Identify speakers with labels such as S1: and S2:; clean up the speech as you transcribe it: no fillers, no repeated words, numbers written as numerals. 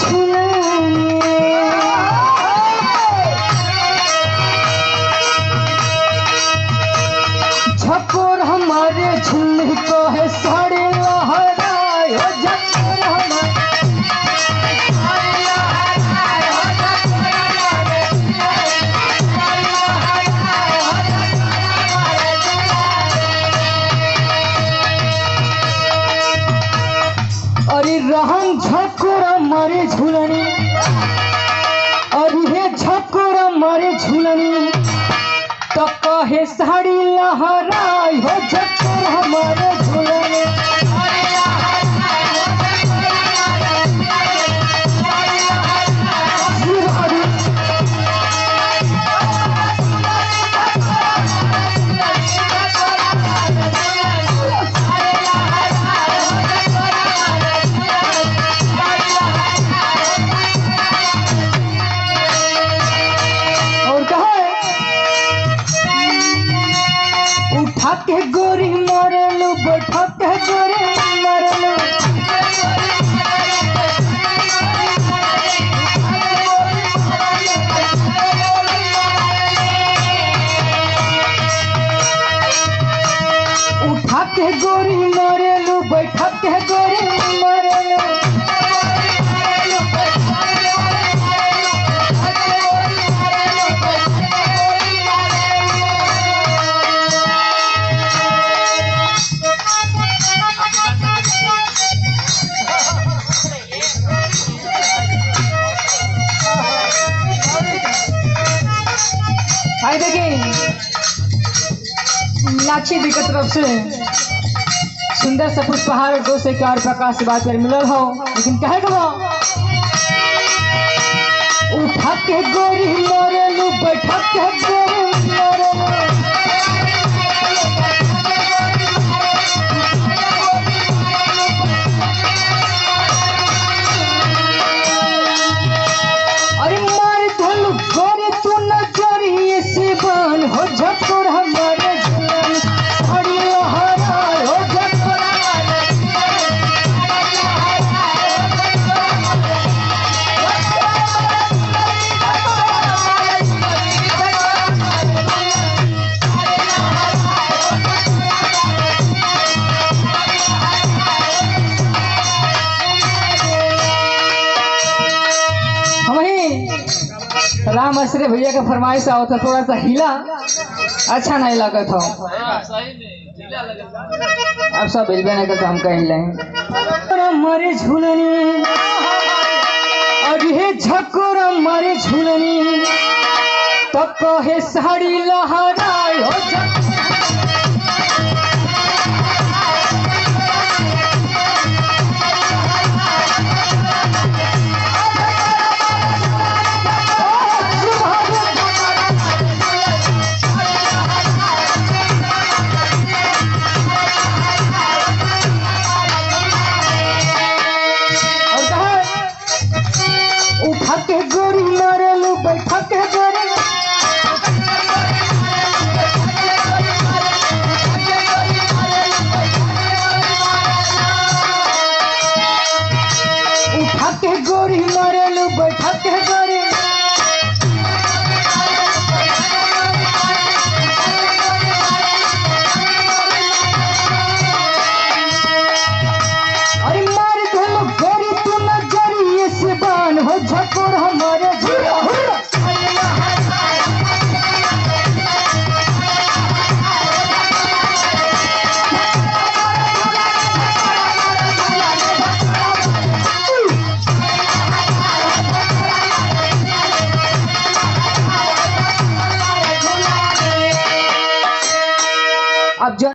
S1: झूलनी झकोर हमारे झूल को है साड़ी लहराए हो झकोर अरे रहन झकोर मारे झूलनी अरे झकोर मारे झूलनी तो कहे साड़ी लहराई हो झकोर हमारे झूलनी उठा के गोरी मरलू बैठा के गोरी मरलू उठा के गोरी मरलू बैठा के गोरी मरलू देखिए मीनाक्षी जी की तरफ से सुंदर सा पुष्पहार 201 प्रकाश बात पर मिलल हो लेकिन कहे गो उठा के गोरी मरलू बैठा के गोरी मरलू अरे मार धलू गोरी तू नजरिए से बान हो झकोर हमारे झूलनी साड़ी लहराए हो झकोर राम आश्रय भैया का फरमाइश आओ था थोड़ा सा हिला अच्छा नहीं लगा था अब सब हिलबे नहीं करता हम कहीं लें हमारे झूलनी अरे झकोर हमारे झूलनी तो कहे साड़ी लहराए हो उठा के गोरी मरलू बैठा के गोरी उठा के गोरी